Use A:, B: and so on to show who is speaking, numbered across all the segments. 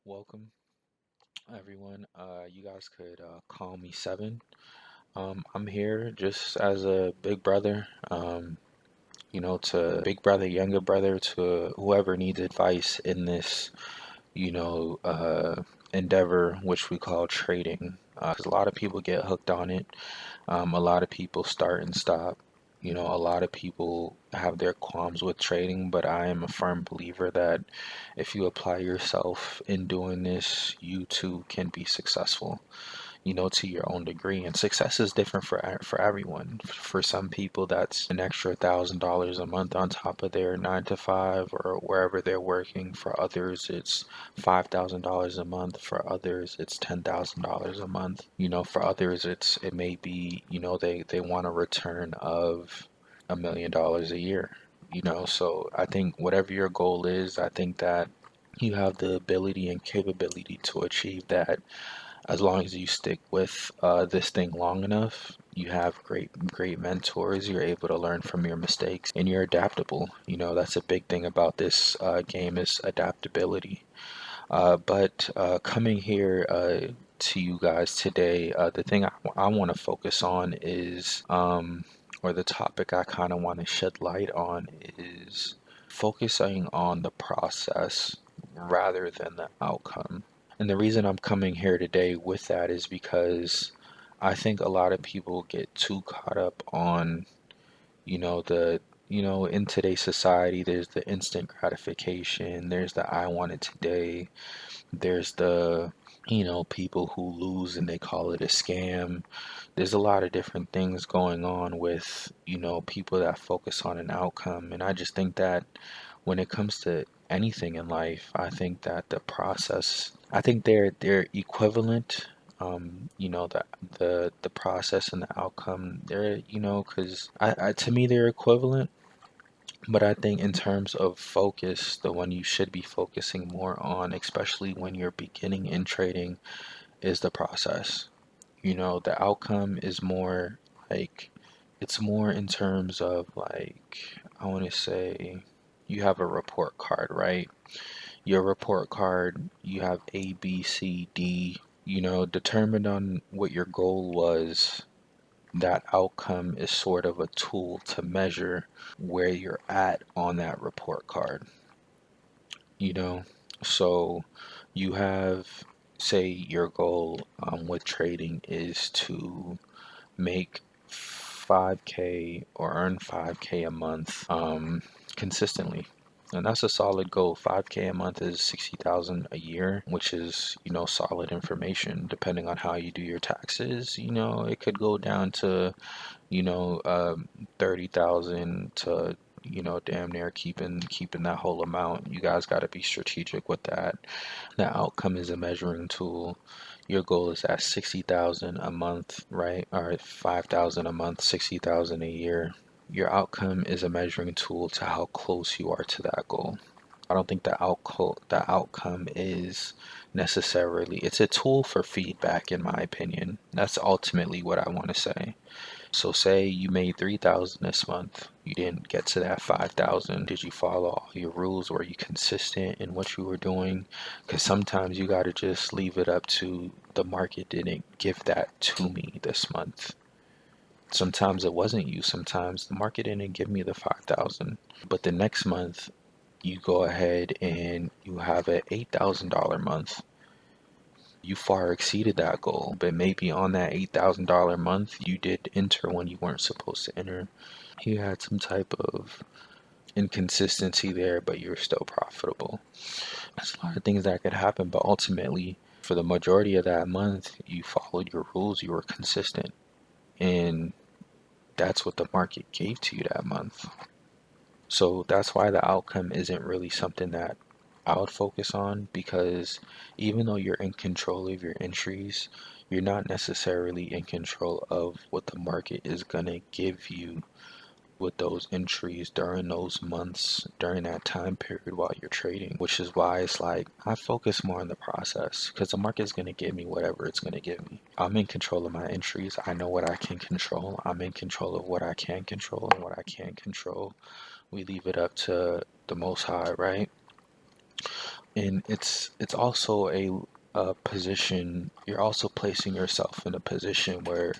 A: Welcome, everyone. You guys could call me Seven. I'm here just as a big brother, to big brother, younger brother, to whoever needs advice in this, endeavor, which we call trading. Because a lot of people get hooked on it. A lot of people start and stop. A lot of people have their qualms with trading, but I am a firm believer that if you apply yourself in doing this, you too can be successful, to your own degree. And success is different for everyone. For some people, that's an extra $1,000 a month on top of their 9 to 5 or wherever they're working. For others, it's $5,000 a month. For others, it's $10,000 a month. For others, it may be, they want a return of $1 million a year. So I think whatever your goal is, I think that you have the ability and capability to achieve that as long as you stick with this thing long enough. You have great mentors. You're able to learn from your mistakes, and you're adaptable. That's a big thing about this game is adaptability. But coming here to you guys today, the thing I want to focus on is, or the topic I kind of want to shed light on is focusing on the process rather than the outcome. And the reason I'm coming here today with that is because I think a lot of people get too caught up on, the, in today's society, there's the instant gratification, there's the I want it today, there's the, people who lose and they call it a scam. There's a lot of different things going on with, people that focus on an outcome. And I just think that when it comes to anything in life, I think that I think they're equivalent. The process and the outcome, they're, because to me they're equivalent. But I think in terms of focus, the one you should be focusing more on, especially when you're beginning in trading, is the process. The outcome is more like, it's more in terms of like, I want to say, you have a report card, right? Your report card, you have A, B, C, D, determined on what your goal was. That outcome is sort of a tool to measure where you're at on that report card, you know? So you have, say, your goal with trading is to make 5K or earn 5K a month consistently. And that's a solid goal. 5K a month is 60,000 a year, which is, solid information. Depending on how you do your taxes, it could go down to, you know, um, 30,000 to, damn near keeping that whole amount. You guys got to be strategic with that. The outcome is a measuring tool. Your goal is at 60,000 a month, right? Or 5,000 a month, 60,000 a year. Your outcome is a measuring tool to how close you are to that goal. I don't think the outcome is necessarily, it's a tool for feedback in my opinion. That's ultimately what I want to say. So say you made 3,000 this month, you didn't get to that 5,000. Did you follow all your rules? Were you consistent in what you were doing? Because sometimes you got to just leave it up to the market didn't give that to me this month. Sometimes it wasn't you. Sometimes the market didn't give me the 5,000. But the next month, you go ahead and you have an $8,000 month. You far exceeded that goal, but maybe on that $8,000 month, you did enter when you weren't supposed to enter. You had some type of inconsistency there, but you're still profitable. There's a lot of things that could happen, but ultimately, for the majority of that month, you followed your rules, you were consistent, and that's what the market gave to you that month. So that's why the outcome isn't really something that I would focus on, because even though you're in control of your entries, you're not necessarily in control of what the market is gonna give you with those entries during those months, during that time period while you're trading, which is why it's like I focus more on the process because the market's going to give me whatever it's going to give me. I'm in control of my entries. I know what I can control. I'm in control of what I can control, and what I can't control, we leave it up to the Most High, right? And it's also a position, you're also placing yourself in a position where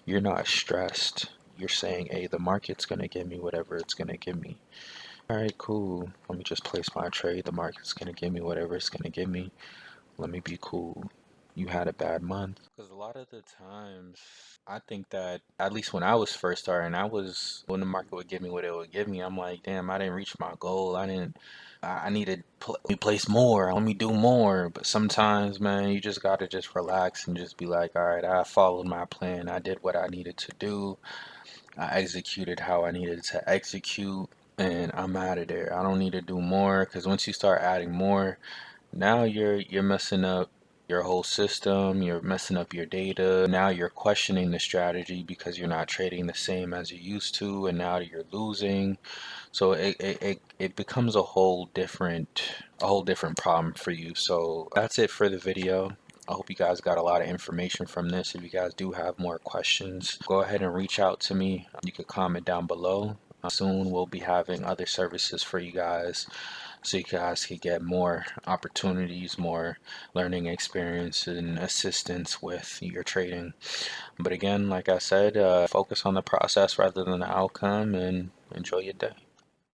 A: you're not stressed. You're saying, hey, the market's gonna give me whatever it's gonna give me. All right, cool. Let me just place my trade. The market's gonna give me whatever it's gonna give me. Let me be cool. You had a bad month. Because a lot of the times, I think that, at least when I was first starting, when the market would give me what it would give me, I'm like, damn, I didn't reach my goal. I needed let me place more. Let me do more. But sometimes, man, you just gotta just relax and just be like, all right, I followed my plan. I did what I needed to do. I executed how I needed to execute. And I'm out of there. I don't need to do more because once you start adding more, now you're messing up your whole system, you're messing up your data. Now you're questioning the strategy because you're not trading the same as you used to, and now you're losing. So it becomes a whole different problem for you. So that's it for the video. I hope you guys got a lot of information from this. If you guys do have more questions, go ahead and reach out to me. You could comment down below. Soon we'll be having other services for you guys so you guys can get more opportunities, more learning experience and assistance with your trading. But again, like I said, focus on the process rather than the outcome and enjoy your day.